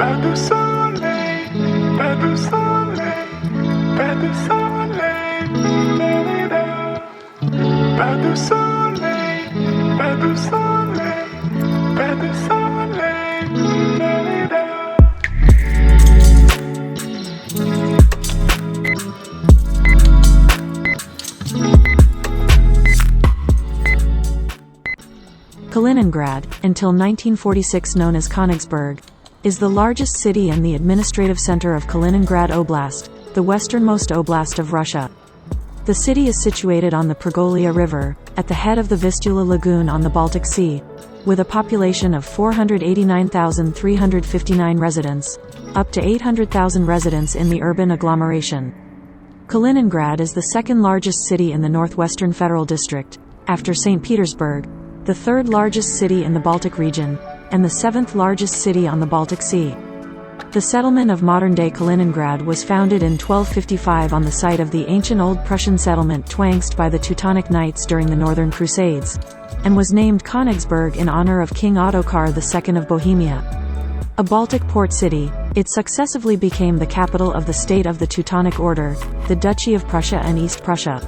Pas de soleil, pas de soleil, pas de soleil, da-da-da. Pas de soleil, pas de soleil, pas de soleil, da-da-da. Kaliningrad, until 1946 known as Königsberg, is the largest city and the administrative center of Kaliningrad Oblast, the westernmost oblast of Russia. The city is situated on the Pregolia River, at the head of the Vistula Lagoon on the Baltic Sea, with a population of 489,359 residents, up to 800,000 residents in the urban agglomeration. Kaliningrad is the second largest city in the Northwestern Federal District, after St. Petersburg, the third largest city in the Baltic region, and the seventh largest city on the Baltic Sea. The settlement of modern-day Kaliningrad was founded in 1255 on the site of the ancient Old Prussian settlement Twangst by the Teutonic Knights during the Northern Crusades, and was named Königsberg in honor of King Ottokar II of Bohemia. A Baltic port city, it successively became the capital of the state of the Teutonic Order, the Duchy of Prussia and East Prussia.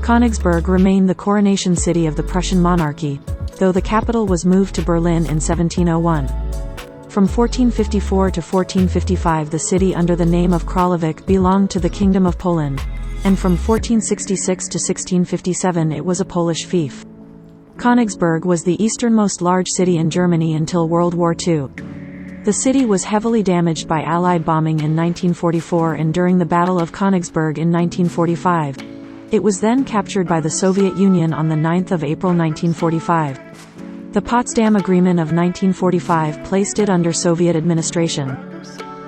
Königsberg remained the coronation city of the Prussian monarchy, though the capital was moved to Berlin in 1701. From 1454 to 1455 the city under the name of Kralovic belonged to the Kingdom of Poland, and from 1466 to 1657 it was a Polish fief. Königsberg was the easternmost large city in Germany until World War II. The city was heavily damaged by Allied bombing in 1944 and during the Battle of Königsberg in 1945. It was then captured by the Soviet Union on the 9th of April 1945. The Potsdam Agreement of 1945 placed it under Soviet administration.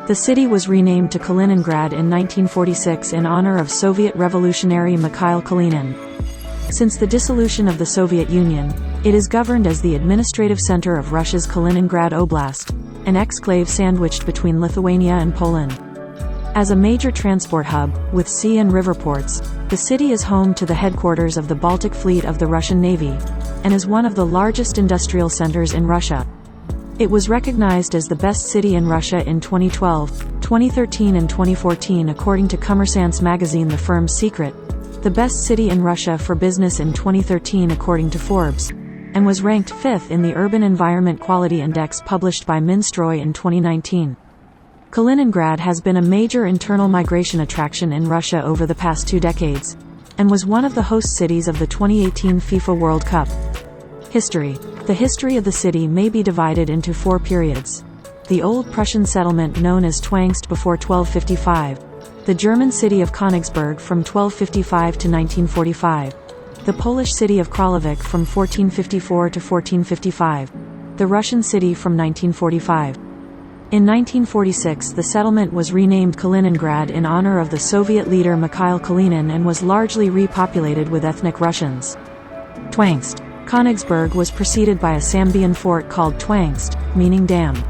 The city was renamed to Kaliningrad in 1946 in honor of Soviet revolutionary Mikhail Kalinin. Since the dissolution of the Soviet Union, it is governed as the administrative center of Russia's Kaliningrad Oblast, an exclave sandwiched between Lithuania and Poland. As a major transport hub, with sea and river ports, the city is home to the headquarters of the Baltic Fleet of the Russian Navy, and is one of the largest industrial centers in Russia. It was recognized as the best city in Russia in 2012, 2013 and 2014 according to Kommersant's magazine The Firm's Secret, the best city in Russia for business in 2013 according to Forbes, and was ranked 5th in the Urban Environment Quality Index published by Minstroy in 2019. Kaliningrad has been a major internal migration attraction in Russia over the past 2 decades, and was one of the host cities of the 2018 FIFA World Cup. History. The history of the city may be divided into 4 periods. The Old Prussian settlement known as Twangst before 1255. The German city of Königsberg from 1255 to 1945. The Polish city of Kralovic from 1454 to 1455. The Russian city from 1945. In 1946 the settlement was renamed Kaliningrad in honor of the Soviet leader Mikhail Kalinin and was largely repopulated with ethnic Russians. Twangst. Königsberg was preceded by a Sambian fort called Twangst, meaning dam.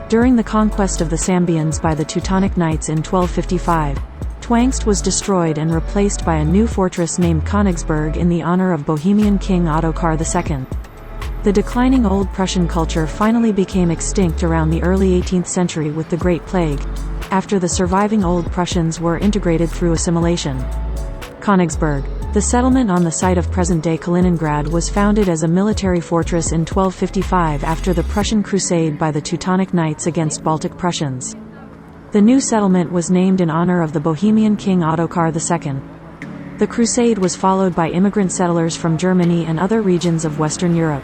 During the conquest of the Sambians by the Teutonic Knights in 1255, Twangst was destroyed and replaced by a new fortress named Königsberg in the honor of Bohemian King Ottokar II. The declining Old Prussian culture finally became extinct around the early 18th century with the Great Plague, after the surviving Old Prussians were integrated through assimilation. Königsberg. The settlement on the site of present-day Kaliningrad was founded as a military fortress in 1255 after the Prussian crusade by the Teutonic Knights against Baltic Prussians. The new settlement was named in honor of the Bohemian King Ottokar II. The crusade was followed by immigrant settlers from Germany and other regions of Western Europe.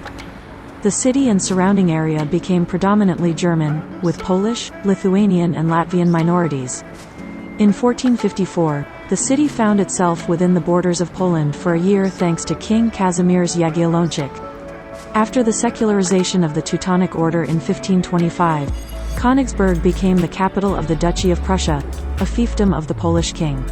The city and surrounding area became predominantly German, with Polish, Lithuanian and Latvian minorities. In 1454, the city found itself within the borders of Poland for a year thanks to King Kazimierz Jagiellończyk. After the secularization of the Teutonic Order in 1525, Königsberg became the capital of the Duchy of Prussia, a fiefdom of the Polish king.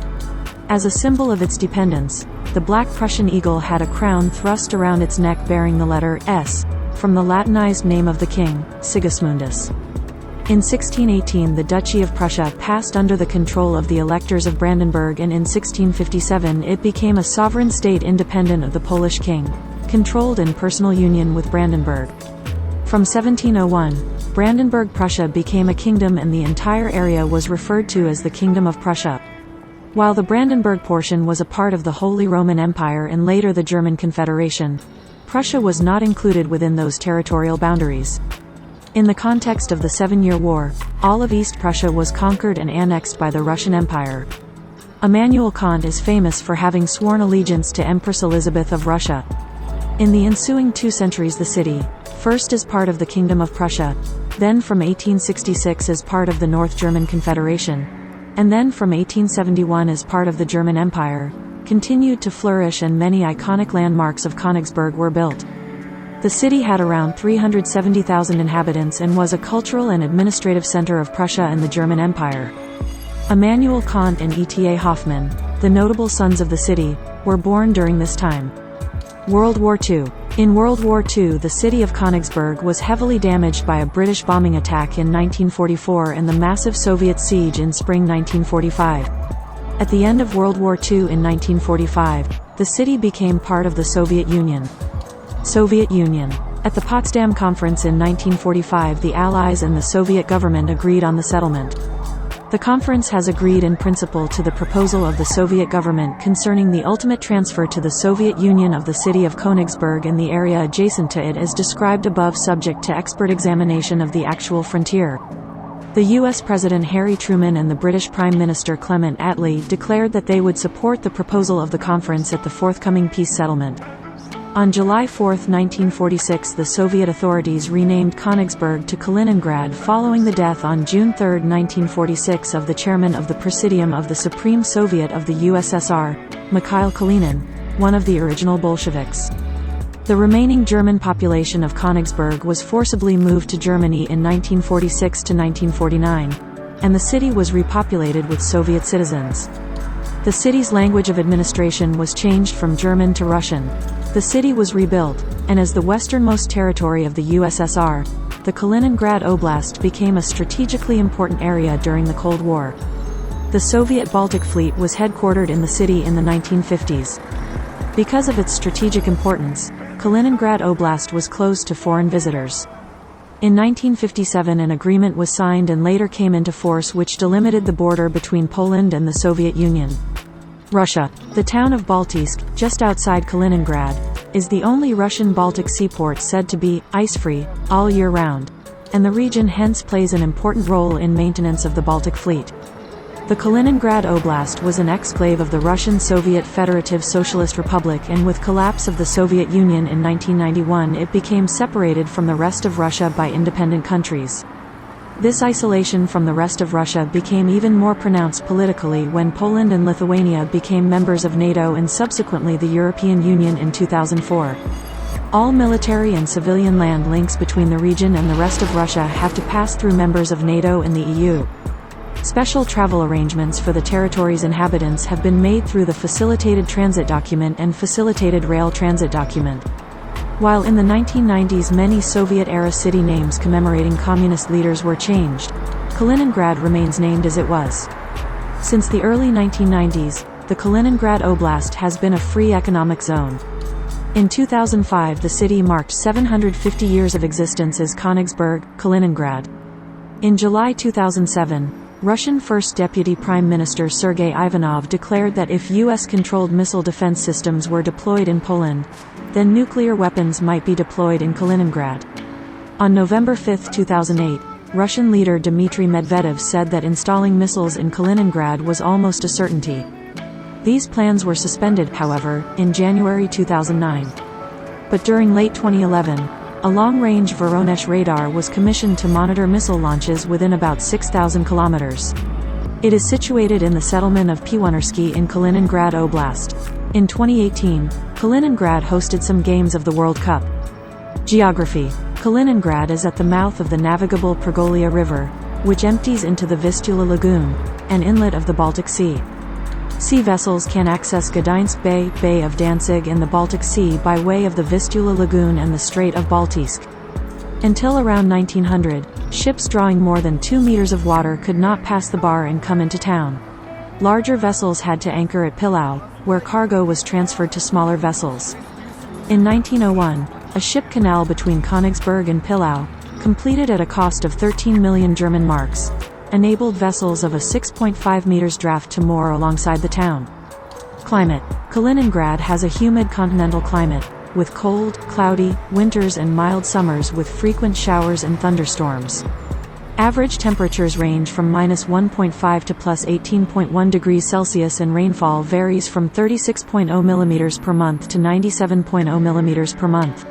As a symbol of its dependence, the Black Prussian eagle had a crown thrust around its neck bearing the letter S, from the Latinized name of the king, Sigismundus. In 1618 the Duchy of Prussia passed under the control of the electors of Brandenburg, and in 1657 it became a sovereign state independent of the Polish king, controlled in personal union with Brandenburg. From 1701, Brandenburg Prussia became a kingdom and the entire area was referred to as the Kingdom of Prussia. While the Brandenburg portion was a part of the Holy Roman Empire and later the German Confederation, Prussia was not included within those territorial boundaries. In the context of the Seven-Year War, all of East Prussia was conquered and annexed by the Russian Empire. Immanuel Kant is famous for having sworn allegiance to Empress Elizabeth of Russia. In the ensuing 2 centuries the city, first as part of the Kingdom of Prussia, then from 1866 as part of the North German Confederation, and then from 1871 as part of the German Empire, continued to flourish and many iconic landmarks of Königsberg were built. The city had around 370,000 inhabitants and was a cultural and administrative center of Prussia and the German Empire. Immanuel Kant and Eta Hoffmann, the notable sons of the city, were born during this time. World War II. In World War II the city of Königsberg was heavily damaged by a British bombing attack in 1944 and the massive Soviet siege in spring 1945. At the end of World War II in 1945, the city became part of the Soviet Union. Soviet Union. At the Potsdam Conference in 1945 the Allies and the Soviet government agreed on the settlement. The conference has agreed in principle to the proposal of the Soviet government concerning the ultimate transfer to the Soviet Union of the city of Königsberg and the area adjacent to it as described above, subject to expert examination of the actual frontier. The U.S. President Harry Truman and the British Prime Minister Clement Attlee declared that they would support the proposal of the conference at the forthcoming peace settlement. On July 4, 1946 the Soviet authorities renamed Königsberg to Kaliningrad following the death on June 3, 1946 of the chairman of the Presidium of the Supreme Soviet of the USSR, Mikhail Kalinin, one of the original Bolsheviks. The remaining German population of Königsberg was forcibly moved to Germany in 1946 to 1949, and the city was repopulated with Soviet citizens. The city's language of administration was changed from German to Russian. The city was rebuilt, and as the westernmost territory of the USSR, the Kaliningrad Oblast became a strategically important area during the Cold War. The Soviet Baltic Fleet was headquartered in the city in the 1950s. Because of its strategic importance, Kaliningrad Oblast was closed to foreign visitors. In 1957 an agreement was signed and later came into force which delimited the border between Poland and the Soviet Union. Russia. The town of Baltijsk, just outside Kaliningrad, is the only Russian Baltic seaport said to be ice-free all year round, and the region hence plays an important role in maintenance of the Baltic Fleet. The Kaliningrad Oblast was an exclave of the Russian Soviet Federative Socialist Republic, and with collapse of the Soviet Union in 1991 it became separated from the rest of Russia by independent countries. This isolation from the rest of Russia became even more pronounced politically when Poland and Lithuania became members of NATO and subsequently the European Union in 2004. All military and civilian land links between the region and the rest of Russia have to pass through members of NATO and the EU. Special travel arrangements for the territory's inhabitants have been made through the Facilitated Transit Document and Facilitated Rail Transit Document. While in the 1990s many Soviet-era city names commemorating communist leaders were changed, Kaliningrad remains named as it was. Since the early 1990s, the Kaliningrad Oblast has been a free economic zone. In 2005 the city marked 750 years of existence as Königsberg, Kaliningrad. In July 2007, Russian First Deputy Prime Minister Sergei Ivanov declared that if U.S.-controlled missile defense systems were deployed in Poland, then nuclear weapons might be deployed in Kaliningrad. On November 5, 2008, Russian leader Dmitry Medvedev said that installing missiles in Kaliningrad was almost a certainty. These plans were suspended, however, in January 2009. But during late 2011, a long-range Voronezh radar was commissioned to monitor missile launches within about 6,000 kilometers. It is situated in the settlement of Pionersky in Kaliningrad Oblast. In 2018, Kaliningrad hosted some games of the World Cup. Geography. Kaliningrad is at the mouth of the navigable Pregolia River, which empties into the Vistula Lagoon, an inlet of the Baltic Sea. Sea vessels can access Gdańsk Bay, Bay of Danzig and the Baltic Sea by way of the Vistula Lagoon and the Strait of Baltijsk. Until around 1900, ships drawing more than 2 meters of water could not pass the bar and come into town. Larger vessels had to anchor at Pillau, where cargo was transferred to smaller vessels. In 1901, a ship canal between Königsberg and Pillau, completed at a cost of 13 million German marks, enabled vessels of a 6.5 meters draft to moor alongside the town. Climate. Kaliningrad has a humid continental climate, with cold, cloudy winters and mild summers with frequent showers and thunderstorms. Average temperatures range from -1.5 to +18.1 degrees Celsius, and rainfall varies from 36.0 millimeters per month to 97.0 millimeters per month.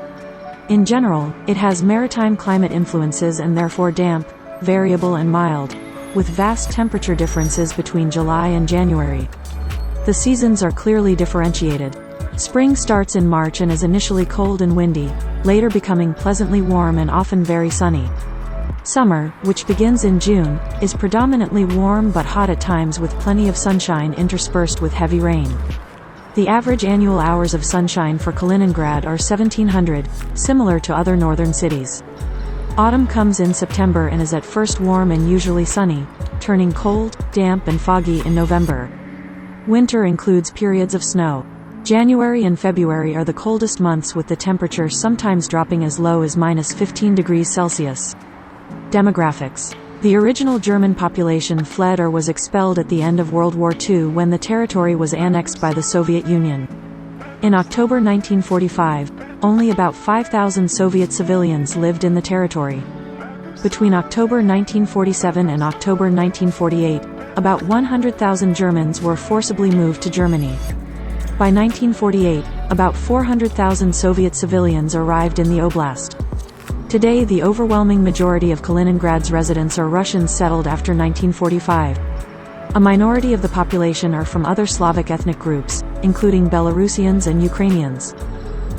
In general, it has maritime climate influences and therefore damp, variable and mild, with vast temperature differences between July and January. The seasons are clearly differentiated. Spring starts in March and is initially cold and windy, later becoming pleasantly warm and often very sunny. Summer, which begins in June, is predominantly warm but hot at times with plenty of sunshine interspersed with heavy rain. The average annual hours of sunshine for Kaliningrad are 1700, similar to other northern cities. Autumn comes in September and is at first warm and usually sunny, turning cold, damp and foggy in November. Winter includes periods of snow. January and February are the coldest months, with the temperature sometimes dropping as low as -15 degrees Celsius. Demographics. The original German population fled or was expelled at the end of World War II when the territory was annexed by the Soviet Union. In October 1945, only about 5,000 Soviet civilians lived in the territory. Between October 1947 and October 1948, about 100,000 Germans were forcibly moved to Germany. By 1948, about 400,000 Soviet civilians arrived in the oblast. Today, the overwhelming majority of Kaliningrad's residents are Russians settled after 1945. A minority of the population are from other Slavic ethnic groups, including Belarusians and Ukrainians.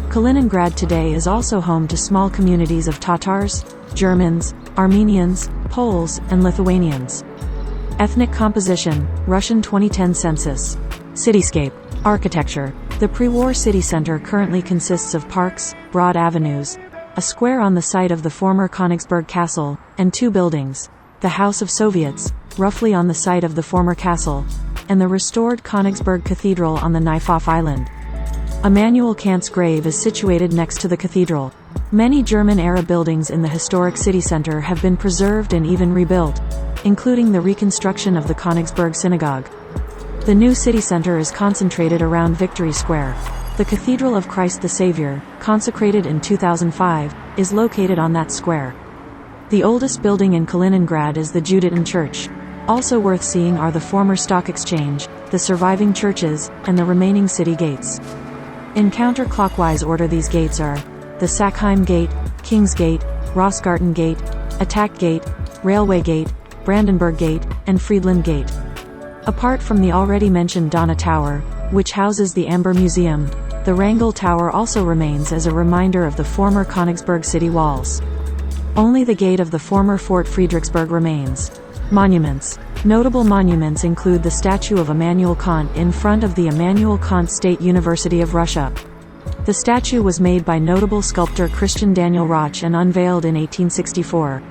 Kaliningrad today is also home to small communities of Tatars, Germans, Armenians, Poles, and Lithuanians. Ethnic composition, Russian 2010 census. Cityscape. Architecture. The pre-war city center currently consists of parks, broad avenues, a square on the site of the former Königsberg Castle, and two buildings: the House of Soviets, roughly on the site of the former castle, and the restored Königsberg Cathedral on the Knifoff Island. Immanuel Kant's grave is situated next to the cathedral. Many German-era buildings in the historic city center have been preserved and even rebuilt, including the reconstruction of the Königsberg Synagogue. The new city center is concentrated around Victory Square. The Cathedral of Christ the Savior, consecrated in 2005, is located on that square. The oldest building in Kaliningrad is the Judean Church. Also worth seeing are the former stock exchange, the surviving churches, and the remaining city gates. In counterclockwise order, these gates are the Sackheim Gate, King's Gate, Rossgarten Gate, Attack Gate, Railway Gate, Brandenburg Gate, and Friedland Gate. Apart from the already mentioned Donna Tower, which houses the Amber Museum, the Wrangel Tower also remains as a reminder of the former Königsberg city walls. Only the gate of the former Fort Friedrichsburg remains. Monuments. Notable monuments include the statue of Immanuel Kant in front of the Immanuel Kant State University of Russia. The statue was made by notable sculptor Christian Daniel Roch and unveiled in 1864.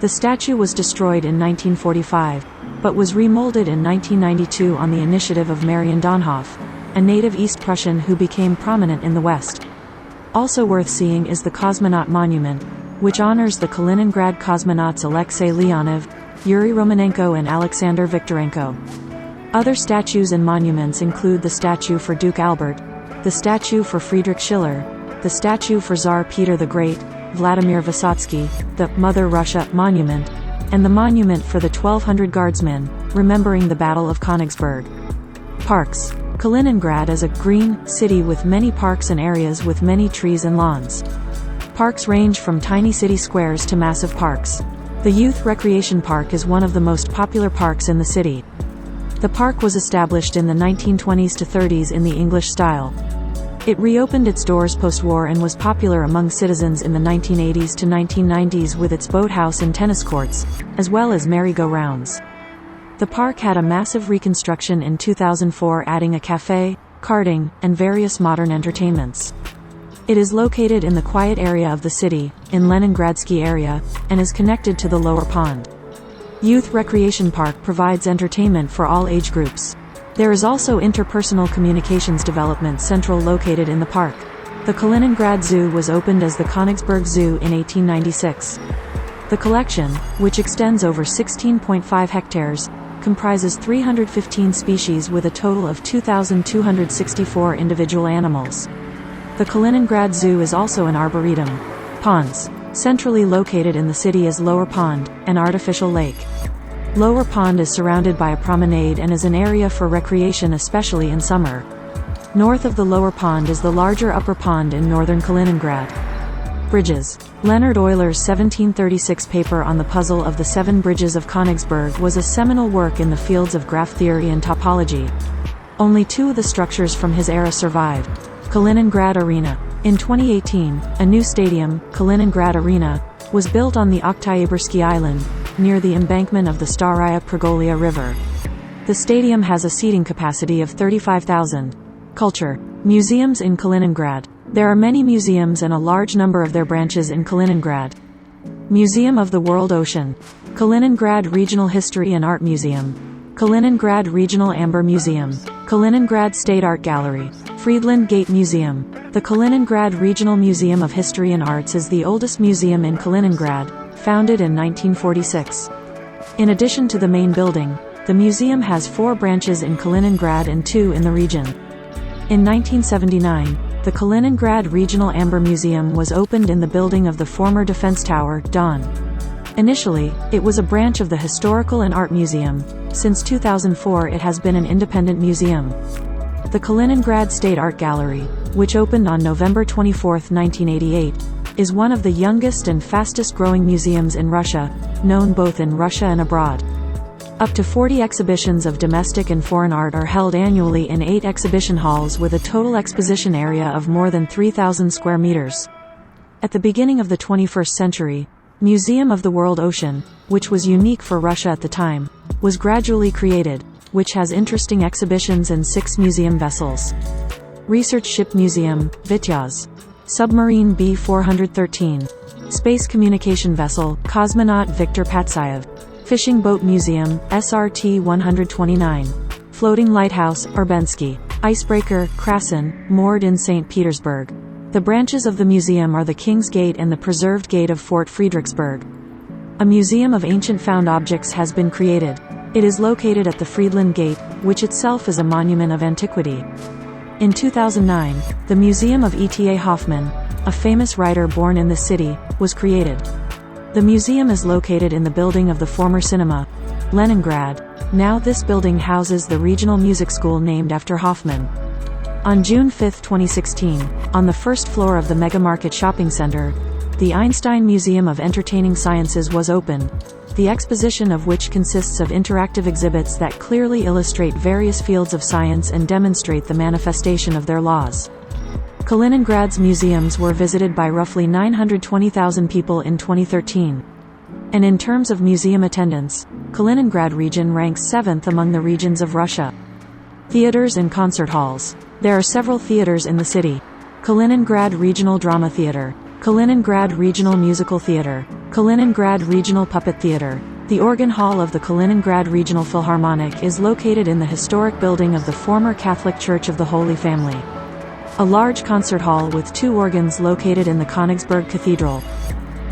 The statue was destroyed in 1945, but was remolded in 1992 on the initiative of Marion Donhoff, a native East Prussian who became prominent in the West. Also worth seeing is the Cosmonaut Monument, which honors the Kaliningrad cosmonauts Alexei Leonov, Yuri Romanenko and Alexander Viktorenko. Other statues and monuments include the statue for Duke Albert, the statue for Friedrich Schiller, the statue for Tsar Peter the Great, Vladimir Vysotsky, the Mother Russia monument, and the monument for the 1,200 guardsmen, remembering the Battle of Königsberg. Parks. Kaliningrad is a green city with many parks and areas with many trees and lawns. Parks range from tiny city squares to massive parks. The Youth Recreation Park is one of the most popular parks in the city. The park was established in the 1920s to 30s in the English style. It reopened its doors post-war and was popular among citizens in the 1980s to 1990s with its boathouse and tennis courts, as well as merry-go-rounds. The park had a massive reconstruction in 2004, adding a cafe, karting, and various modern entertainments. It is located in the quiet area of the city, in Leningradsky area, and is connected to the lower pond. Youth Recreation Park provides entertainment for all age groups. There is also interpersonal communications development central located in the park. The Kaliningrad Zoo was opened as the Königsberg Zoo in 1896. The collection, which extends over 16.5 hectares, comprises 315 species with a total of 2,264 individual animals. The Kaliningrad Zoo is also an arboretum. Ponds. Centrally located in the city is Lower Pond, an artificial lake. Lower Pond is surrounded by a promenade and is an area for recreation, especially in summer. North of the Lower Pond is the larger Upper Pond in northern Kaliningrad. Bridges. Leonhard Euler's 1736 paper on the puzzle of the seven bridges of Königsberg was a seminal work in the fields of graph theory and topology. Only two of the structures from his era survive. Kaliningrad Arena. In 2018, a new stadium, Kaliningrad Arena, was built on the Oktyabrski Island, near the embankment of the Staraya Pragolia River. The stadium has a seating capacity of 35,000. Culture. Museums in Kaliningrad. There are many museums and a large number of their branches in Kaliningrad. Museum of the World Ocean. Kaliningrad Regional History and Art Museum. Kaliningrad Regional Amber Museum. Kaliningrad State Art Gallery. Friedland Gate Museum. The Kaliningrad Regional Museum of History and Arts is the oldest museum in Kaliningrad, founded in 1946. In addition to the main building, the museum has 4 branches in Kaliningrad and 2 in the region. In 1979, the Kaliningrad Regional Amber Museum was opened in the building of the former defense tower, Don. Initially, it was a branch of the Historical and Art Museum. Since 2004 it has been an independent museum. The Kaliningrad State Art Gallery, which opened on November 24, 1988, is one of the youngest and fastest-growing museums in Russia, known both in Russia and abroad. Up to 40 exhibitions of domestic and foreign art are held annually in 8 exhibition halls with a total exposition area of more than 3,000 square meters. At the beginning of the 21st century, Museum of the World Ocean, which was unique for Russia at the time, was gradually created, which has interesting exhibitions and 6 museum vessels. Research Ship Museum, Vityaz. Submarine B-413. Space Communication Vessel, Cosmonaut Viktor Patsayev. Fishing Boat Museum, SRT-129. Floating Lighthouse, Urbensky. Icebreaker, Krasin, moored in St. Petersburg. The branches of the museum are the King's Gate and the preserved gate of Fort Friedrichsburg. A museum of ancient found objects has been created. It is located at the Friedland Gate, which itself is a monument of antiquity. In 2009, the Museum of E.T.A. Hoffmann, a famous writer born in this city, was created. The museum is located in the building of the former cinema, Leningrad. Now this building houses the regional music school named after Hoffmann. On June 5, 2016, on the first floor of the Mega Market Shopping Center, the Einstein Museum of Entertaining Sciences was opened, the exposition of which consists of interactive exhibits that clearly illustrate various fields of science and demonstrate the manifestation of their laws. Kaliningrad's museums were visited by roughly 920,000 people in 2013. And in terms of museum attendance, Kaliningrad region ranks 7th among the regions of Russia. Theaters and concert halls. There are several theaters in the city. Kaliningrad Regional Drama Theater, Kaliningrad Regional Musical Theater, Kaliningrad Regional Puppet Theater. The organ hall of the Kaliningrad Regional Philharmonic is located in the historic building of the former Catholic Church of the Holy Family. A large concert hall with 2 organs located in the Königsberg Cathedral.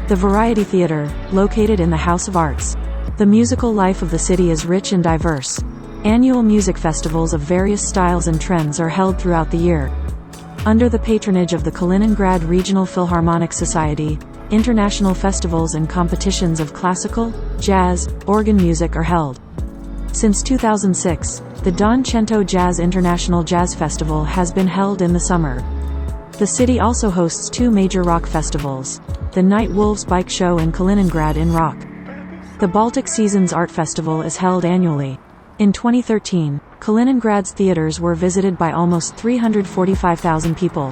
The Variety Theater, located in the House of Arts. The musical life of the city is rich and diverse. Annual music festivals of various styles and trends are held throughout the year. Under the patronage of the Kaliningrad Regional Philharmonic Society, international festivals and competitions of classical, jazz, organ music are held. Since 2006, the Don Chento Jazz International Jazz Festival has been held in the summer. The city also hosts 2 major rock festivals, the Night Wolves Bike Show in Kaliningrad in Rock. The Baltic Seasons Art Festival is held annually. In 2013, Kaliningrad's theaters were visited by almost 345,000 people.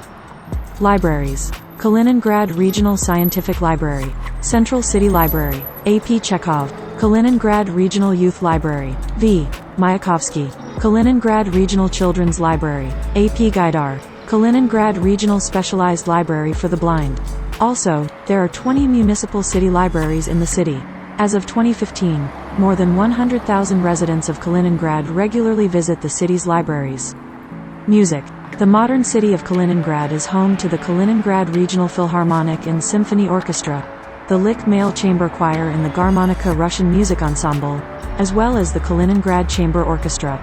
Libraries. Kaliningrad Regional Scientific Library, Central City Library, A.P. Chekhov, Kaliningrad Regional Youth Library, V. Mayakovsky, Kaliningrad Regional Children's Library, A.P. Gaidar, Kaliningrad Regional Specialized Library for the Blind. Also, there are 20 municipal city libraries in the city. As of 2015, more than 100,000 residents of Kaliningrad regularly visit the city's libraries. Music. The modern city of Kaliningrad is home to the Kaliningrad Regional Philharmonic and Symphony Orchestra, the Lik Male Chamber Choir and the Garmonika Russian Music Ensemble, as well as the Kaliningrad Chamber Orchestra.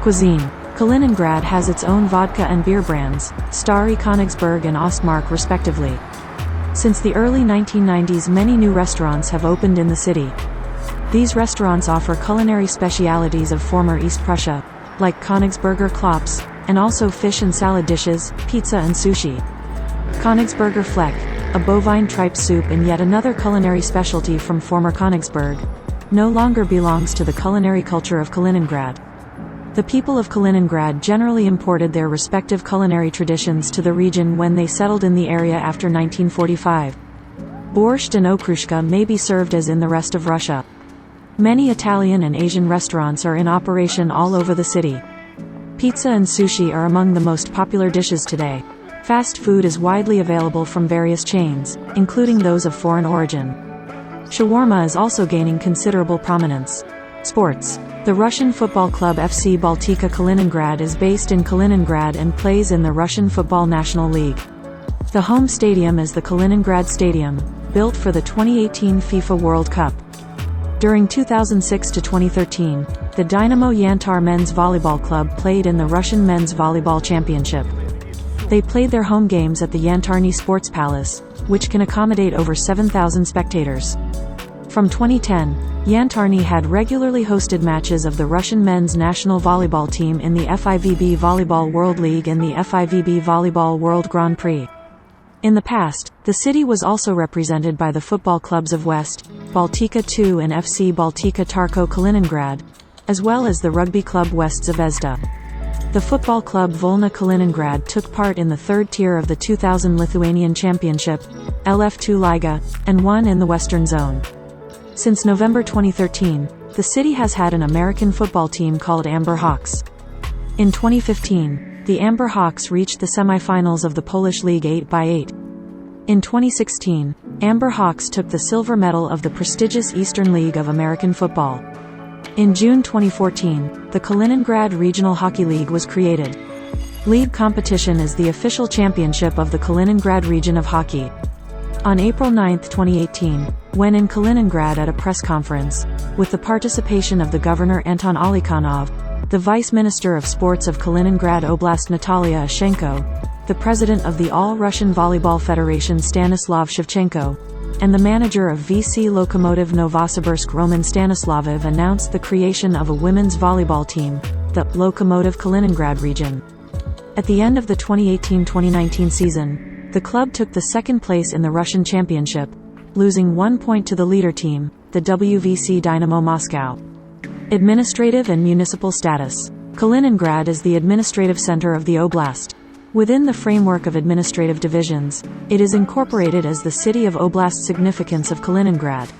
Cuisine. Kaliningrad has its own vodka and beer brands, Stary Königsberg and Ostmark respectively. Since the early 1990s, many new restaurants have opened in the city. These restaurants offer culinary specialities of former East Prussia, like Königsberger Klops, and also fish and salad dishes, pizza and sushi. Königsberger Fleck, a bovine tripe soup and yet another culinary specialty from former Königsberg, no longer belongs to the culinary culture of Kaliningrad. The people of Kaliningrad generally imported their respective culinary traditions to the region when they settled in the area after 1945. Borscht and okrushka may be served as in the rest of Russia. Many Italian and Asian restaurants are in operation all over the city. Pizza and sushi are among the most popular dishes today. Fast food is widely available from various chains, including those of foreign origin. Shawarma is also gaining considerable prominence. Sports. The Russian football club FC Baltika Kaliningrad is based in Kaliningrad and plays in the Russian Football National League. The home stadium is the Kaliningrad Stadium, built for the 2018 FIFA World Cup. During 2006 to 2013, the Dynamo Yantar Men's Volleyball Club played in the Russian Men's Volleyball Championship. They played their home games at the Yantarny Sports Palace, which can accommodate over 7,000 spectators. From 2010, Yantarny had regularly hosted matches of the Russian men's national volleyball team in the FIVB Volleyball World League and the FIVB Volleyball World Grand Prix. In the past, the city was also represented by the football clubs of West, Baltika 2 and FC Baltika Tarko Kaliningrad, as well as the rugby club West Zvezda. The football club Volna Kaliningrad took part in the third tier of the 2000 Lithuanian Championship, LF2 Liga, and won in the Western Zone. Since November 2013, the city has had an American football team called Amber Hawks. In 2015, the Amber Hawks reached the semifinals of the Polish League 8x8. In 2016, Amber Hawks took the silver medal of the prestigious Eastern League of American Football. In June 2014, the Kaliningrad Regional Hockey League was created. League competition is the official championship of the Kaliningrad region of hockey. On April 9, 2018, when in Kaliningrad at a press conference, with the participation of the governor Anton Alikhanov, the Vice Minister of Sports of Kaliningrad Oblast Natalia Ashenko, the President of the All-Russian Volleyball Federation Stanislav Shevchenko, and the manager of VC Lokomotiv Novosibirsk Roman Stanislavov announced the creation of a women's volleyball team, the Lokomotiv Kaliningrad region. At the end of the 2018-2019 season, the club took the second place in the Russian Championship, losing 1 point to the leader team, the WVC Dynamo Moscow. Administrative and municipal status. Kaliningrad is the administrative center of the oblast. Within the framework of administrative divisions, it is incorporated as the city of oblast significance of Kaliningrad,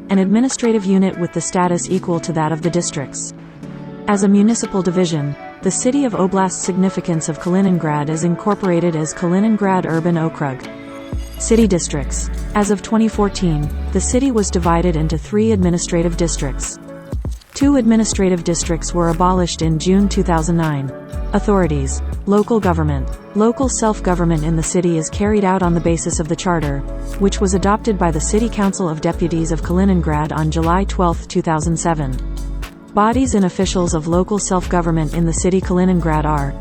an administrative unit with the status equal to that of the districts. As a municipal division, the city of oblast significance of Kaliningrad is incorporated as Kaliningrad Urban Okrug. City districts. As of 2014, the city was divided into 3 administrative districts. 2 administrative districts were abolished in June 2009. Authorities. Local government. Local self-government in the city is carried out on the basis of the Charter, which was adopted by the City Council of Deputies of Kaliningrad on July 12, 2007. Bodies and officials of local self-government in the city Kaliningrad are: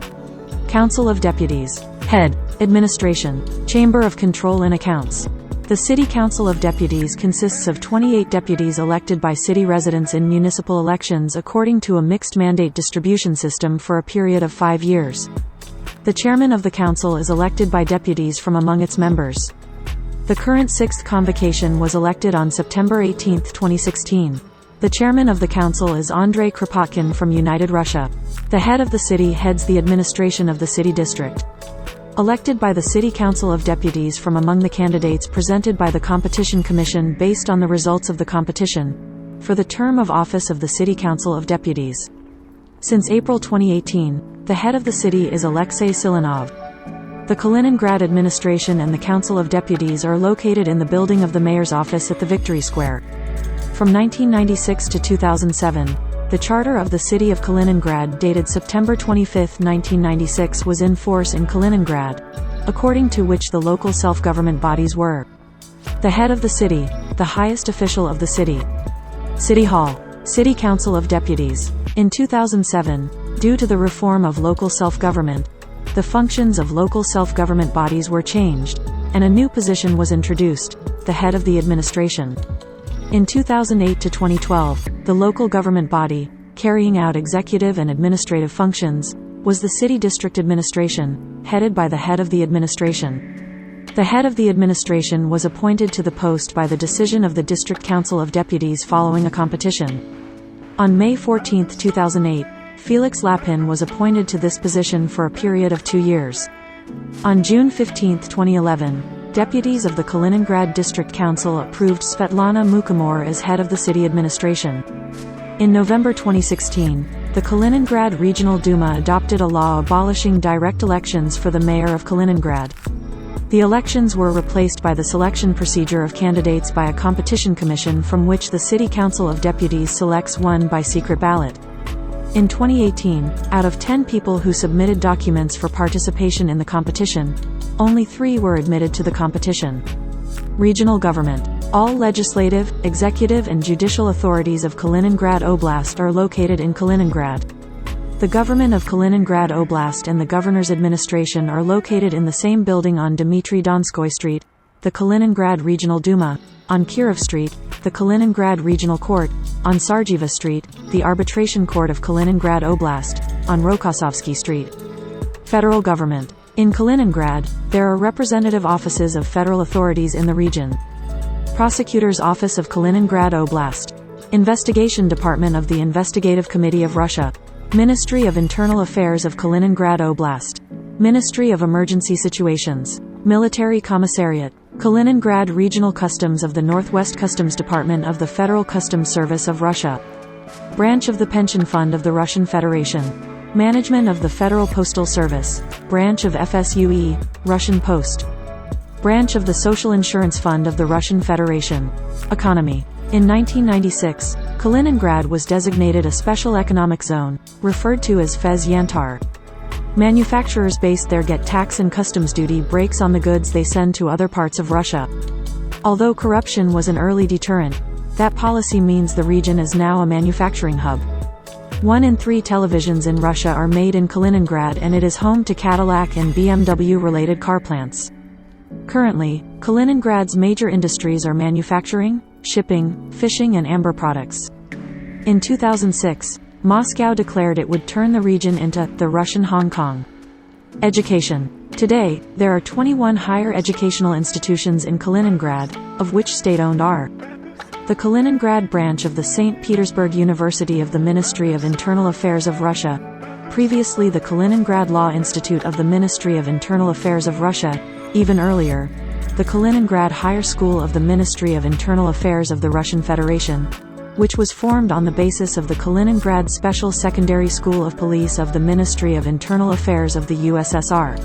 Council of Deputies. Head. Administration. Chamber of Control and Accounts. The City Council of Deputies consists of 28 deputies elected by city residents in municipal elections according to a mixed mandate distribution system for a period of 5 years. The chairman of the council is elected by deputies from among its members. The current 6th convocation was elected on September 18, 2016. The chairman of the council is Andrei Kropotkin from United Russia. The head of the city heads the administration of the city district. Elected by the City Council of Deputies from among the candidates presented by the Competition Commission based on the results of the competition, for the term of office of the City Council of Deputies. Since April 2018, the head of the city is Alexei Silanov. The Kaliningrad administration and the Council of Deputies are located in the building of the mayor's office at the Victory Square. From 1996 to 2007, The charter of the city of Kaliningrad dated September 25, 1996 was in force in Kaliningrad, according to which the local self-government bodies were: the head of the city, the highest official of the city; City Hall, City Council of Deputies. In 2007, due to the reform of local self-government, the functions of local self-government bodies were changed, and a new position was introduced: the head of the administration. In 2008 to 2012, the local government body, carrying out executive and administrative functions, was the City District Administration, headed by the head of the administration. The head of the administration was appointed to the post by the decision of the District Council of Deputies following a competition. On May 14, 2008, Felix Lapin was appointed to this position for a period of 2 years. On June 15, 2011, deputies of the Kaliningrad District Council approved Svetlana Mukhamor as head of the city administration. In November 2016, the Kaliningrad Regional Duma adopted a law abolishing direct elections for the mayor of Kaliningrad. The elections were replaced by the selection procedure of candidates by a competition commission from which the City Council of Deputies selects one by secret ballot. In 2018, out of 10 people who submitted documents for participation in the competition, only 3 were admitted to the competition. Regional government. All legislative, executive and judicial authorities of Kaliningrad Oblast are located in Kaliningrad. The government of Kaliningrad Oblast and the governor's administration are located in the same building on Dmitry Donskoy Street, the Kaliningrad Regional Duma; on Kirov Street, the Kaliningrad Regional Court; on Sarjeva Street, the Arbitration Court of Kaliningrad Oblast; on Rokossovsky Street. Federal government. In Kaliningrad, there are representative offices of federal authorities in the region: Prosecutor's Office of Kaliningrad Oblast, Investigation Department of the Investigative Committee of Russia, Ministry of Internal Affairs of Kaliningrad Oblast, Ministry of Emergency Situations, Military Commissariat, Kaliningrad Regional Customs of the Northwest Customs Department of the Federal Customs Service of Russia, Branch of the Pension Fund of the Russian Federation, Management of the Federal Postal Service, Branch of FSUE, Russian Post, Branch of the Social Insurance Fund of the Russian Federation. Economy. In 1996, Kaliningrad was designated a special economic zone, referred to as Fez Yantar. Manufacturers based their get tax and customs duty breaks on the goods they send to other parts of Russia. Although corruption was an early deterrent, that policy means the region is now a manufacturing hub. 1 in 3 televisions in Russia are made in Kaliningrad, and it is home to Cadillac and BMW-related car plants. Currently, Kaliningrad's major industries are manufacturing, shipping, fishing and amber products. In 2006, Moscow declared it would turn the region into the Russian Hong Kong. Education. Today, there are 21 higher educational institutions in Kaliningrad, of which state-owned are: the Kaliningrad branch of the St. Petersburg University of the Ministry of Internal Affairs of Russia, previously the Kaliningrad Law Institute of the Ministry of Internal Affairs of Russia, even earlier, the Kaliningrad Higher School of the Ministry of Internal Affairs of the Russian Federation, which was formed on the basis of the Kaliningrad Special Secondary School of Police of the Ministry of Internal Affairs of the USSR.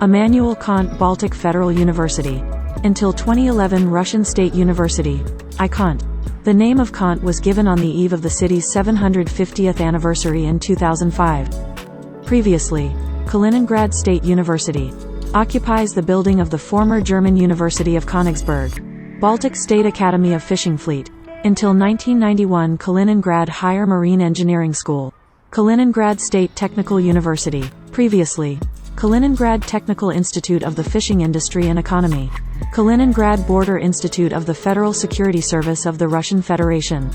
Immanuel Kant Baltic Federal University. Until 2011 Russian State University, Kant. The name of Kant was given on the eve of the city's 750th anniversary in 2005. Previously, Kaliningrad State University occupies the building of the former German University of Königsberg, Baltic State Academy of Fishing Fleet. Until 1991 Kaliningrad Higher Marine Engineering School, Kaliningrad State Technical University. Previously, Kaliningrad Technical Institute of the Fishing Industry and Economy, Kaliningrad Border Institute of the Federal Security Service of the Russian Federation.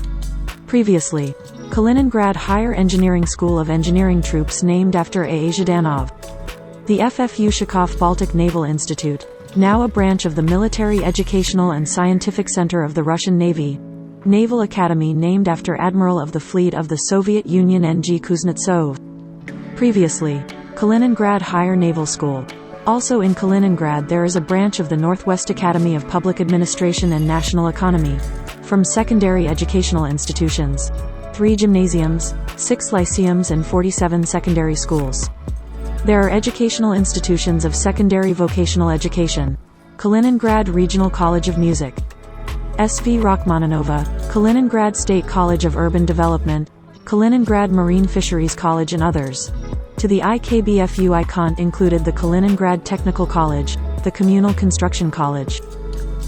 Previously, Kaliningrad Higher Engineering School of Engineering Troops named after A. Zhdanov. The FFU Shakov Baltic Naval Institute, now a branch of the Military Educational and Scientific Center of the Russian Navy, Naval Academy named after Admiral of the Fleet of the Soviet Union N.G. Kuznetsov. Previously, Kaliningrad Higher Naval School. Also in Kaliningrad there is a branch of the Northwest Academy of Public Administration and National Economy. From secondary educational institutions: 3 gymnasiums, 6 lyceums and 47 secondary schools. There are educational institutions of secondary vocational education: Kaliningrad Regional College of Music, SV Rachmaninova, Kaliningrad State College of Urban Development, Kaliningrad Marine Fisheries College and others. To the IKBFU icon included the Kaliningrad Technical College, the Communal Construction College.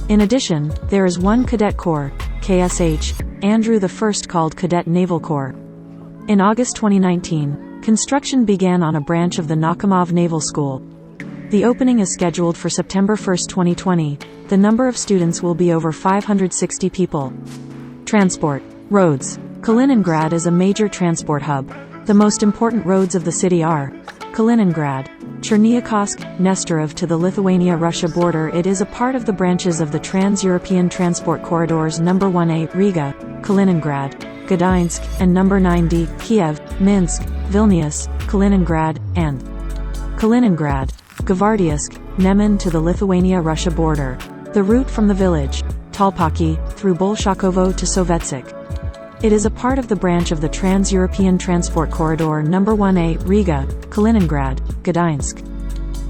In addition, there is one Cadet Corps, KSH, Andrew I called Cadet Naval Corps. In August 2019, construction began on a branch of the Nakhimov Naval School. The opening is scheduled for September 1, 2020. The number of students will be over 560 people. Transport. Roads. Kaliningrad is a major transport hub. The most important roads of the city are Kaliningrad, Chernihikovsk, Nestorov to the Lithuania-Russia border. It is a part of the branches of the Trans-European Transport Corridors number 1A, Riga, Kaliningrad, Gdańsk, and number 9D, Kiev, Minsk, Vilnius, Kaliningrad, and Kaliningrad, Gvardiisk, Neman to the Lithuania-Russia border. The route from the village, Talpaki, through Bolshakovo to Sovetsk. It is a part of the branch of the Trans-European Transport Corridor number 1A, Riga, Kaliningrad, Gdańsk,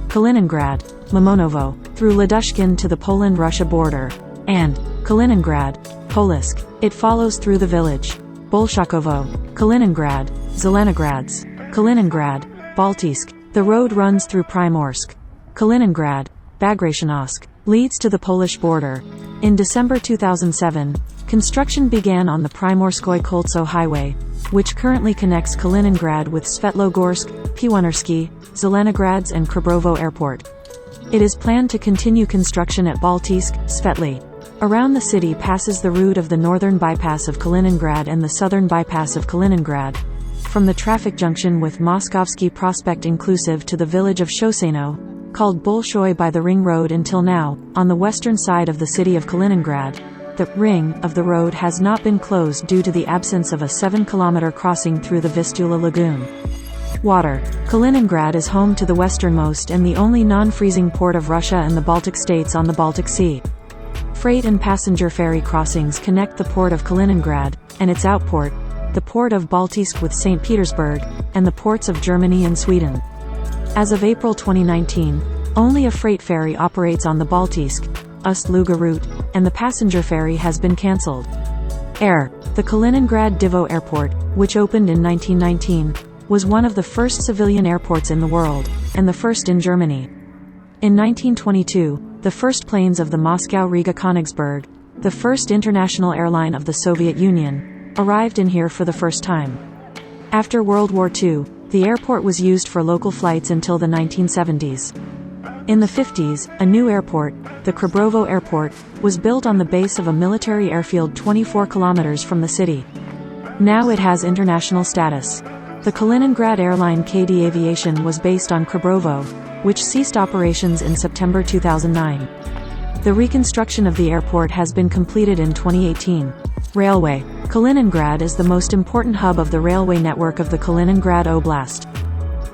Kaliningrad, Mamonovo, through Ladushkin to the Poland-Russia border, and Kaliningrad, Polsk. It follows through the village, Bolshakovo, Kaliningrad, Zelenograds, Kaliningrad, Baltiysk. The road runs through Primorsk, Kaliningrad, Bagration leads to the Polish border. In December 2007, construction began on the Primorskoye-Koltso Highway, which currently connects Kaliningrad with Svetlogorsk, Piwonersky, Zelenograds and Krabrovo Airport. It is planned to continue construction at Baltiysk, Svetly. Around the city passes the route of the northern bypass of Kaliningrad and the southern bypass of Kaliningrad, from the traffic junction with Moskovsky Prospect inclusive to the village of Shoseno, called Bolshoi by the Ring Road until now. On the western side of the city of Kaliningrad, the ring of the road has not been closed due to the absence of a 7-kilometer crossing through the Vistula Lagoon. Water. Kaliningrad is home to the westernmost and the only non-freezing port of Russia and the Baltic states on the Baltic Sea. Freight and passenger ferry crossings connect the port of Kaliningrad, and its outport, the port of Baltiysk with St. Petersburg, and the ports of Germany and Sweden. As of April 2019, only a freight ferry operates on the Baltiysk, Ust-Luga route, and the passenger ferry has been cancelled. Air. The Kaliningrad Divo Airport, which opened in 1919, was one of the first civilian airports in the world, and the first in Germany. In 1922, the first planes of the Moscow-Riga Königsberg, the first international airline of the Soviet Union, arrived in here for the first time. After World War II, the airport was used for local flights until the 1970s. In the 50s, a new airport, the Krabrovo Airport, was built on the base of a military airfield 24 kilometers from the city. Now it has international status. The Kaliningrad airline KD Aviation was based on Krabrovo, which ceased operations in September 2009. The reconstruction of the airport has been completed in 2018. Railway. Kaliningrad is the most important hub of the railway network of the Kaliningrad Oblast.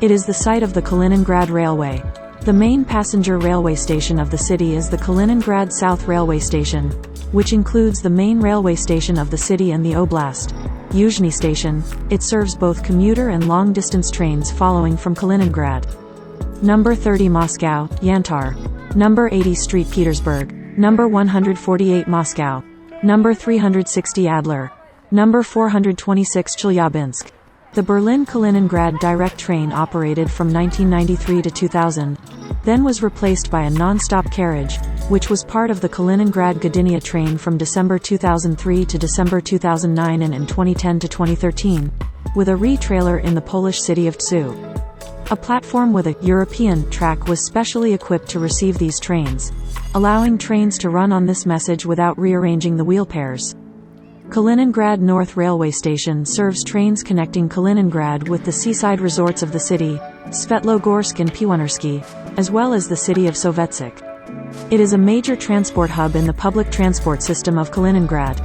It is the site of the Kaliningrad Railway. The main passenger railway station of the city is the Kaliningrad South Railway Station, which includes the main railway station of the city and the oblast, Yuzhny Station. It serves both commuter and long-distance trains following from Kaliningrad. Number 30 Moscow, Yantar. Number 80 Street Petersburg. Number 148 Moscow. Number 360 Adler. Number 426 Chelyabinsk. The Berlin-Kaliningrad direct train operated from 1993 to 2000, then was replaced by a non-stop carriage, which was part of the Kaliningrad-Gdynia train from December 2003 to December 2009 and in 2010 to 2013, with a re-trailer in the Polish city of Tsu. A platform with a European track was specially equipped to receive these trains, allowing trains to run on this message without rearranging the wheel pairs. Kaliningrad North Railway Station serves trains connecting Kaliningrad with the seaside resorts of the city, Svetlogorsk and Piwonersky, as well as the city of Sovetsk. It is a major transport hub in the public transport system of Kaliningrad.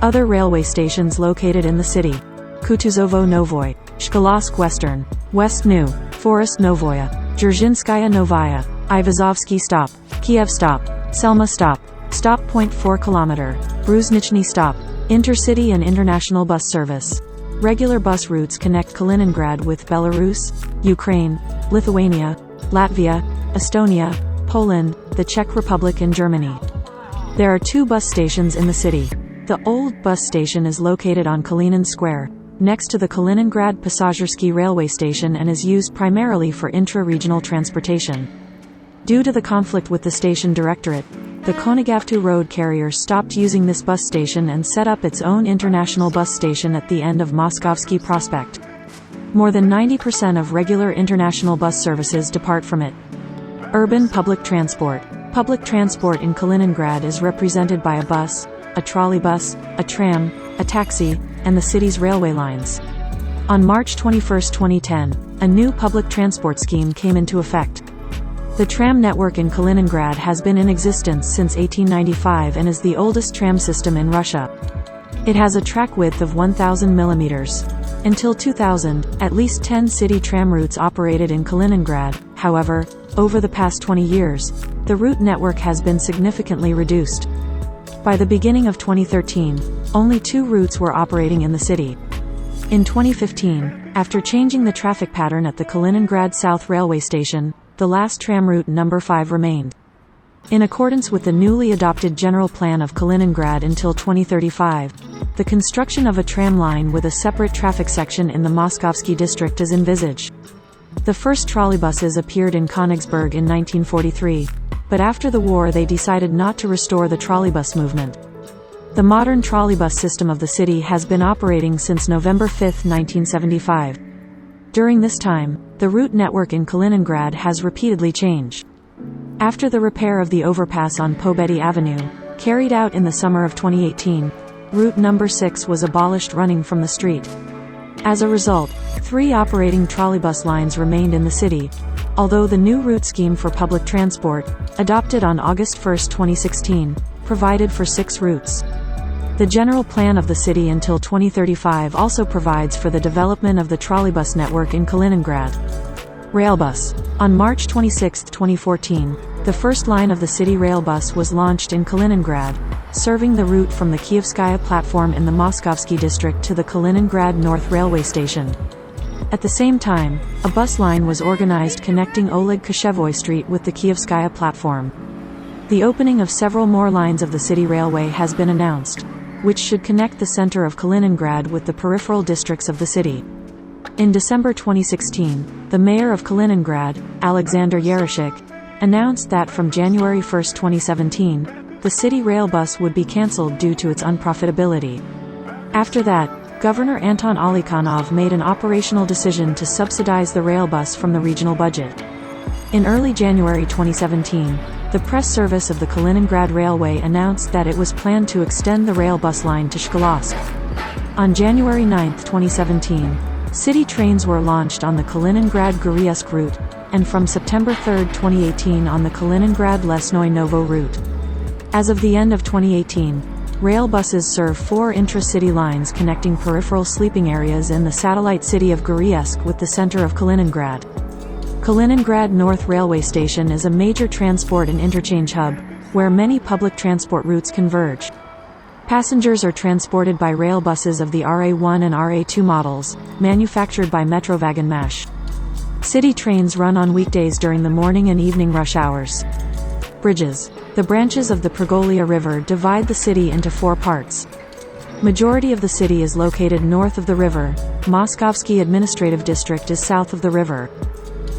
Other railway stations located in the city: Kutuzovo Novoy, Shkolosk Western, West New, Forest Novoya, Dzerzhinskaya Novaya, Ivazovsky Stop, Kiev Stop, Selma Stop, Stop Point 4 km, Bruznichny Stop, intercity and international bus service. Regular bus routes connect Kaliningrad with Belarus, Ukraine, Lithuania, Latvia, Estonia, Poland, the Czech Republic and Germany. There are 2 bus stations in the city. The old bus station is located on Kalinin Square, next to the Kaliningrad Passagersky railway station and is used primarily for intra-regional transportation. Due to the conflict with the station directorate, the Konigavtu road carrier stopped using this bus station and set up its own international bus station at the end of Moskovsky Prospect. More than 90% of regular international bus services depart from it. Urban public transport. Public transport in Kaliningrad is represented by a bus, a trolleybus, a tram, a taxi, and the city's railway lines. On March 21, 2010, a new public transport scheme came into effect. The tram network in Kaliningrad has been in existence since 1895 and is the oldest tram system in Russia. It has a track width of 1,000 millimeters. Until 2000, at least 10 city tram routes operated in Kaliningrad. However, over the past 20 years, the route network has been significantly reduced. By the beginning of 2013, only 2 routes were operating in the city. In 2015, after changing the traffic pattern at the Kaliningrad South Railway Station, the last tram route number 5 remained. In accordance with the newly adopted General Plan of Kaliningrad until 2035, the construction of a tram line with a separate traffic section in the Moskovsky district is envisaged. The first trolleybuses appeared in Königsberg in 1943, but after the war they decided not to restore the trolleybus movement. The modern trolleybus system of the city has been operating since November 5, 1975. During this time, the route network in Kaliningrad has repeatedly changed. After the repair of the overpass on Pobedy Avenue, carried out in the summer of 2018, route number 6 was abolished running from the street. As a result, 3 operating trolleybus lines remained in the city, although the new route scheme for public transport, adopted on August 1, 2016, provided for 6 routes. The general plan of the city until 2035 also provides for the development of the trolleybus network in Kaliningrad. Railbus. On March 26, 2014, the first line of the city railbus was launched in Kaliningrad, serving the route from the Kievskaya platform in the Moskovsky district to the Kaliningrad North Railway Station. At the same time, a bus line was organized connecting Oleg Koshevoy Street with the Kievskaya platform. The opening of several more lines of the city railway has been announced, which should connect the center of Kaliningrad with the peripheral districts of the city. In December 2016, the mayor of Kaliningrad, Alexander Yarashik, announced that from January 1, 2017, the city rail bus would be cancelled due to its unprofitability. After that, Governor Anton Alikhanov made an operational decision to subsidize the rail bus from the regional budget. In early January 2017, the press service of the Kaliningrad Railway announced that it was planned to extend the rail bus line to Shkolosk. On January 9, 2017, city trains were launched on the Kaliningrad-Guryesk route, and from September 3, 2018 on the Kaliningrad-Lesnoy Novo route. As of the end of 2018, rail buses serve 4 intra-city lines connecting peripheral sleeping areas in the satellite city of Guryesk with the center of Kaliningrad. Kaliningrad North Railway Station is a major transport and interchange hub, where many public transport routes converge. Passengers are transported by rail buses of the RA1 and RA2 models, manufactured by Metrovagon Mash. City trains run on weekdays during the morning and evening rush hours. Bridges. The branches of the Pergolia River divide the city into 4 parts. Majority of the city is located north of the river. Moskovsky Administrative District is south of the river.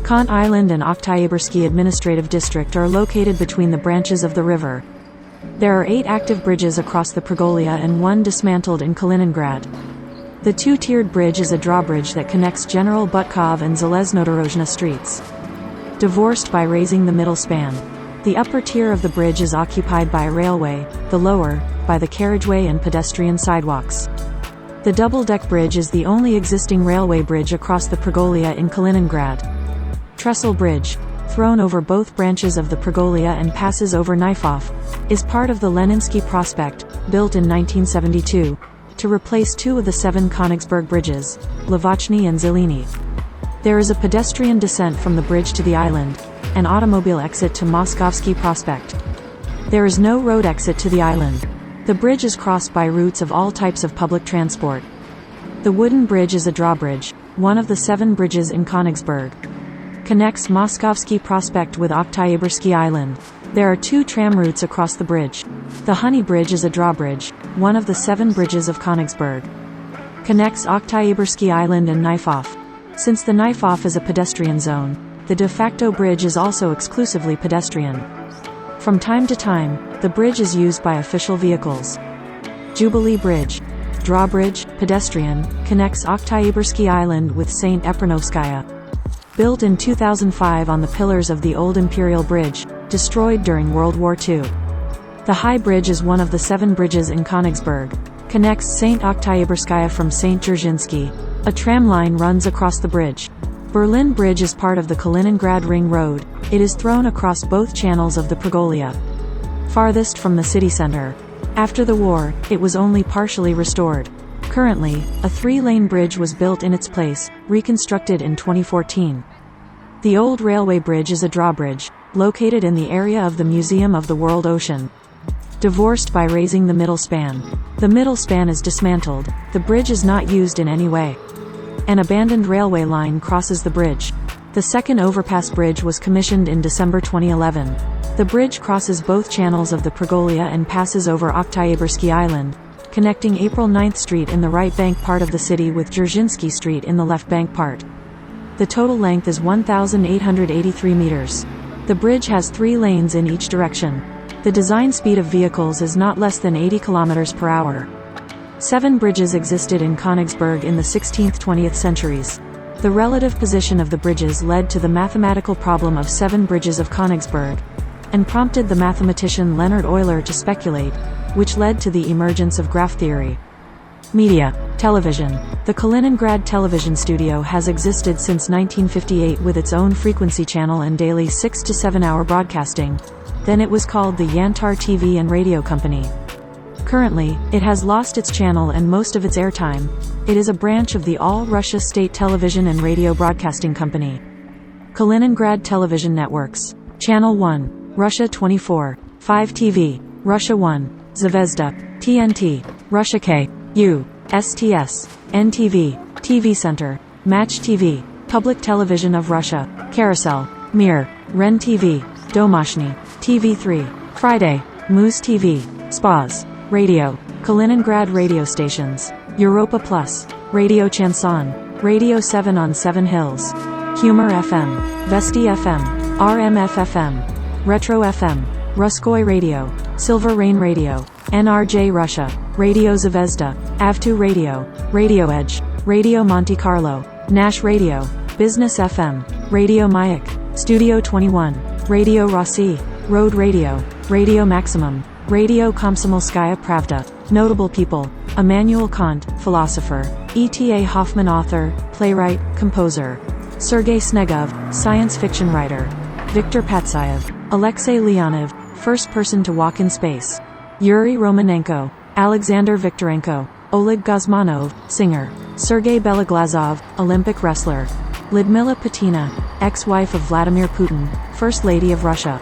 Kont Island and Oktyabrski Administrative District are located between the branches of the river. There are 8 active bridges across the Pergolia and 1 dismantled in Kaliningrad. The 2-tiered bridge is a drawbridge that connects General Butkov and Zeleznodorozhna streets, divorced by raising the middle span. The upper tier of the bridge is occupied by a railway, the lower, by the carriageway and pedestrian sidewalks. The double-deck bridge is the only existing railway bridge across the Pergolia in Kaliningrad. Trestle Bridge, thrown over both branches of the Pergolia and passes over Naifov, is part of the Leninsky Prospect, built in 1972, to replace 2 of the 7 Königsberg bridges, Lavochny and Zeleny. There is a pedestrian descent from the bridge to the island, an automobile exit to Moskovsky Prospect. There is no road exit to the island. The bridge is crossed by routes of all types of public transport. The wooden bridge is a drawbridge, one of the 7 bridges in Königsberg. Connects Moskovsky Prospect with Oktyabrski Island. There are 2 tram routes across the bridge. The Honey Bridge is a drawbridge, one of the 7 bridges of Königsberg. connects Oktyabrski Island and Knife-Off. Since the Knife-Off is a pedestrian zone, the de facto bridge is also exclusively pedestrian. From time to time, the bridge is used by official vehicles. Jubilee Bridge. Drawbridge, pedestrian, connects Oktyabrski Island with St. Epranovskaya. Built in 2005 on the pillars of the old Imperial Bridge, destroyed during World War II. The High Bridge is one of the 7 bridges in Königsberg, connects St. Oktyabrskaya from St. Dzerzhinsky. A tram line runs across the bridge. Berlin Bridge is part of the Kaliningrad Ring Road. It is thrown across both channels of the Pregolia. Farthest from the city center. After the war, it was only partially restored. Currently, a 3-lane bridge was built in its place, reconstructed in 2014. The old railway bridge is a drawbridge, located in the area of the Museum of the World Ocean. Divorced by raising the middle span. The middle span is dismantled, the bridge is not used in any way. An abandoned railway line crosses the bridge. The second overpass bridge was commissioned in December 2011. The bridge crosses both channels of the Pregolia and passes over Oktyabrski Island, connecting April 9th Street in the right bank part of the city with Dzerzhinsky Street in the left bank part. The total length is 1,883 meters. The bridge has 3 lanes in each direction. The design speed of vehicles is not less than 80 km per hour. 7 bridges existed in Königsberg in the 16th–20th centuries. The relative position of the bridges led to the mathematical problem of 7 bridges of Königsberg, and prompted the mathematician Leonhard Euler to speculate, which led to the emergence of graph theory. Media. Television. The Kaliningrad television studio has existed since 1958 with its own frequency channel and daily 6 to 7 hour broadcasting. Then it was called the Yantar TV and Radio Company. Currently, it has lost its channel and most of its airtime. It is a branch of the All Russia State Television and Radio Broadcasting Company. Kaliningrad Television Networks. Channel 1. Russia 24. 5 TV. Russia 1. Zvezda. TNT. Russia K. U. STS. NTV. TV Center. Match TV. Public Television of Russia. Carousel. Mir. Ren TV. Domashny. TV3. Friday. Muz TV. Spas. Radio. Kaliningrad radio stations. Europa Plus. Radio Chanson. Radio 7 on 7 Hills. Humor FM. Vesti FM. RMF FM. Retro FM. Ruskoy Radio. Silver Rain Radio. NRJ Russia. Radio Zvezda. Avtu Radio. Radio Edge. Radio Monte Carlo. Nash Radio. Business FM. Radio Mayak. Studio 21. Radio Rossi. Road Radio. Radio Maximum. Radio Komsomolskaya Pravda. Notable people. Immanuel Kant, philosopher. E.T.A. Hoffman, author, playwright, composer. Sergei Snegov, science fiction writer. Viktor Patsayev. Alexei Leonov, first person to walk in space. Yuri Romanenko. Alexander Viktorenko. Oleg Gazmanov, singer. Sergei Beloglazov, Olympic wrestler. Lyudmila Putina, ex-wife of Vladimir Putin, First Lady of Russia.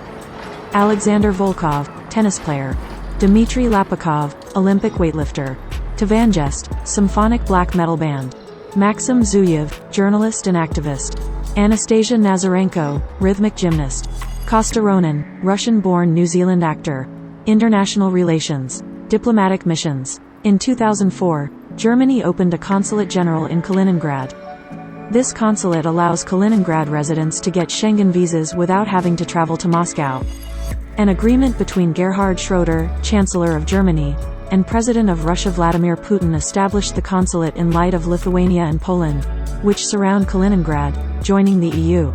Alexander Volkov, tennis player. Dmitry Lapikov, Olympic weightlifter. Tavangest, symphonic black metal band. Maxim Zuyev, journalist and activist. Anastasia Nazarenko, rhythmic gymnast. Kosta Ronin, Russian-born New Zealand actor. International relations. Diplomatic missions. In 2004, Germany opened a consulate general in Kaliningrad. This consulate allows Kaliningrad residents to get Schengen visas without having to travel to Moscow. An agreement between Gerhard Schroeder, Chancellor of Germany, and President of Russia Vladimir Putin established the consulate in light of Lithuania and Poland, which surround Kaliningrad, joining the EU.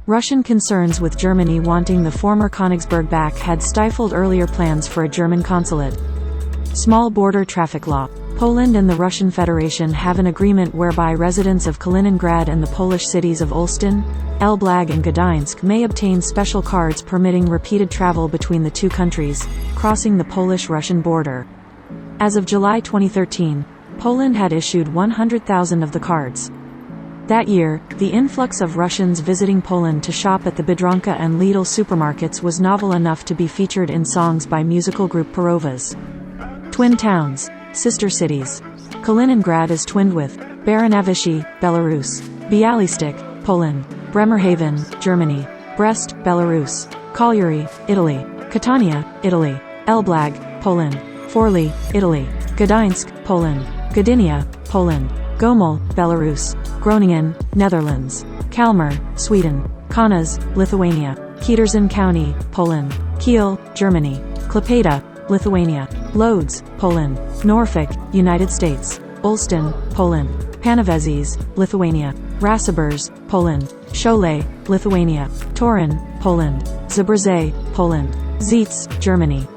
Russian concerns with Germany wanting the former Königsberg back had stifled earlier plans for a German consulate. Small border traffic law. Poland and the Russian Federation have an agreement whereby residents of Kaliningrad and the Polish cities of Olsztyn, Elblag and Gdańsk may obtain special cards permitting repeated travel between the two countries, crossing the Polish-Russian border. As of July 2013, Poland had issued 100,000 of the cards. That year, the influx of Russians visiting Poland to shop at the Biedronka and Lidl supermarkets was novel enough to be featured in songs by musical group Perovas. Twin towns. Sister cities. Kaliningrad is twinned with Baranavishi, Belarus, Bialystok, Poland, Bremerhaven, Germany, Brest, Belarus, Cagliari, Italy, Catania, Italy, Elblag, Poland, Forli, Italy, Gdańsk, Poland, Gdynia, Poland. Gomel, Belarus. Groningen, Netherlands. Kalmar, Sweden. Kaunas, Lithuania. Kieterzen County, Poland. Kiel, Germany. Klaipėda, Lithuania. Lodz, Poland. Norfolk, United States. Olsztyn, Poland. Panevėžys, Lithuania. Rasibers, Poland. Šiauliai, Lithuania. Torun, Poland. Zabrze, Poland. Zeitz, Germany.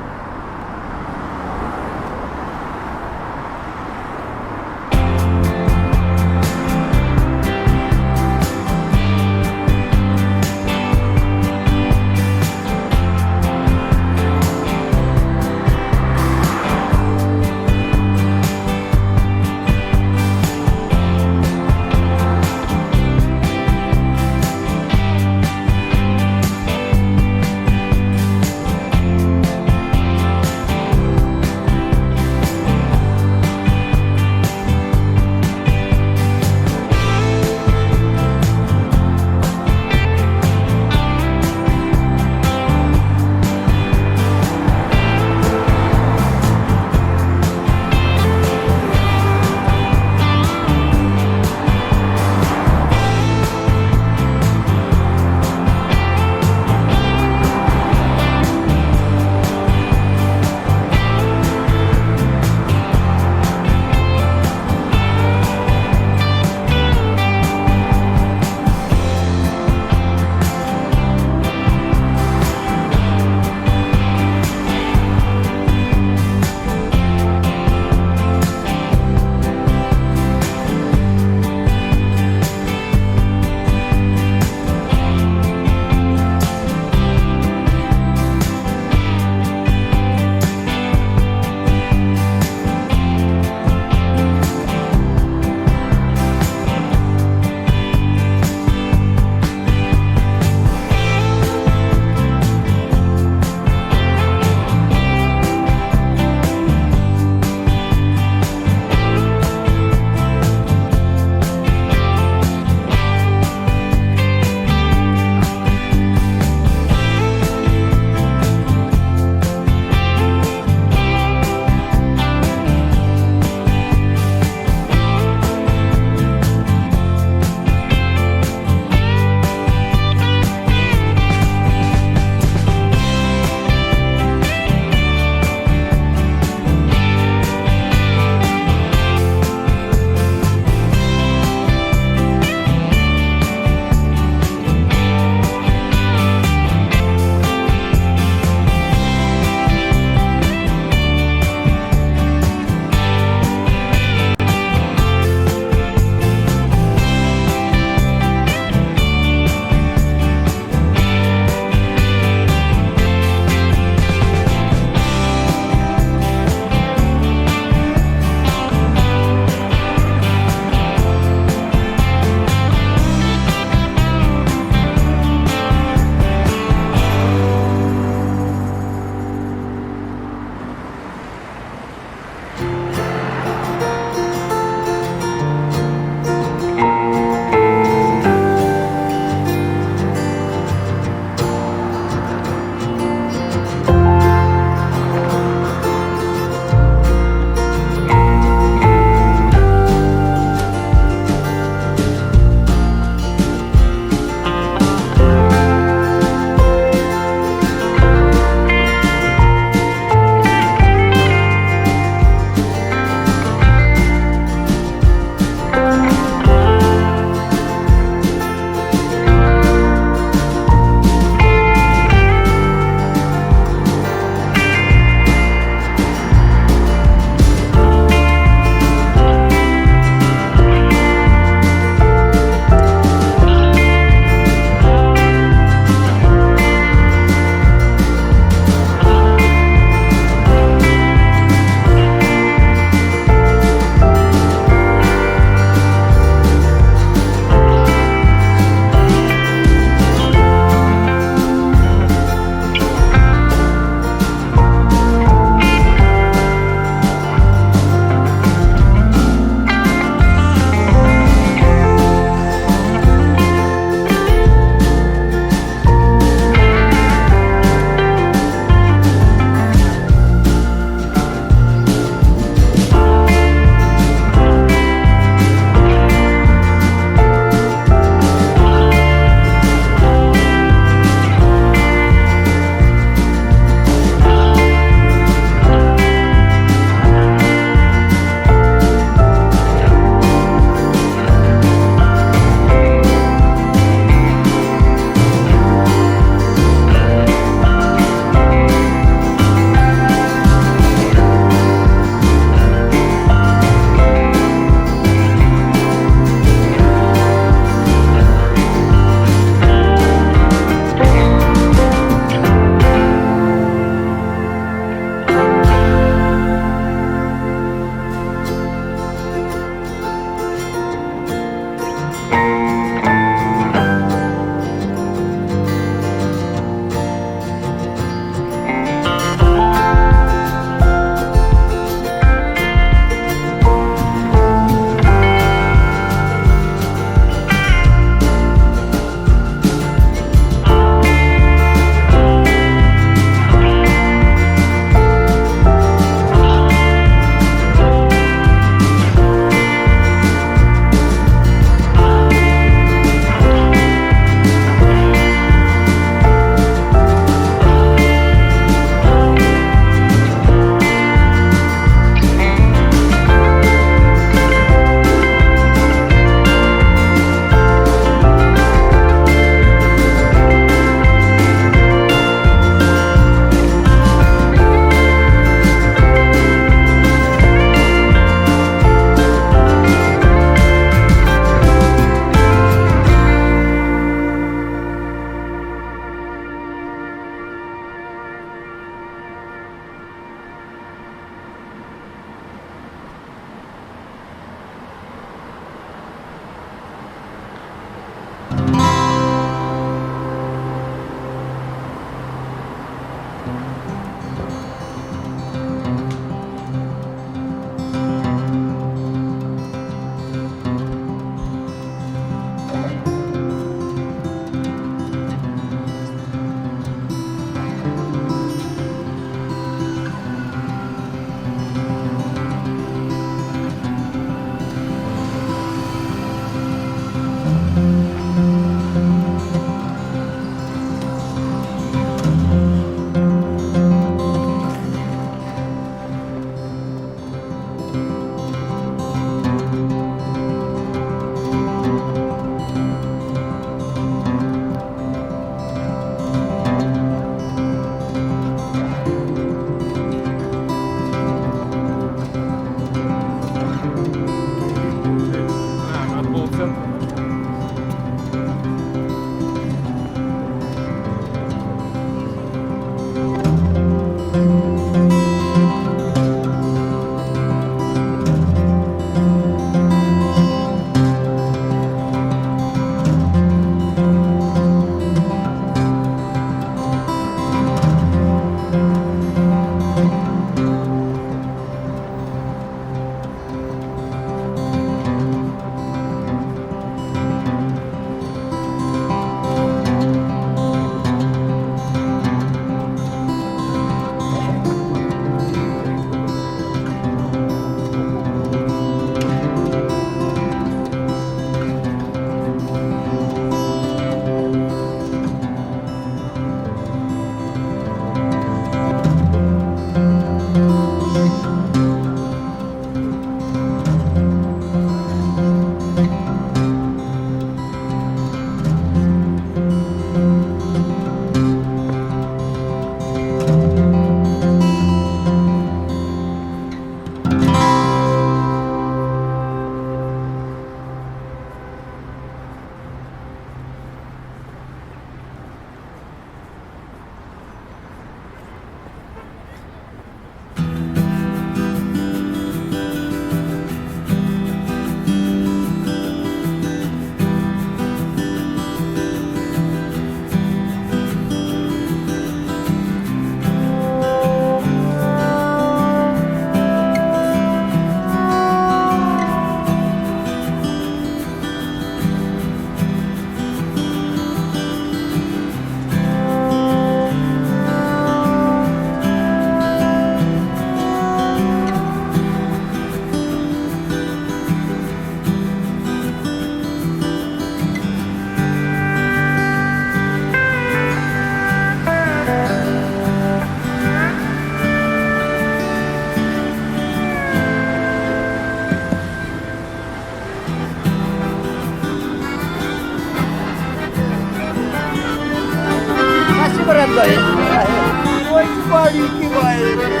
समजा हे आहे वाडी की बाहेर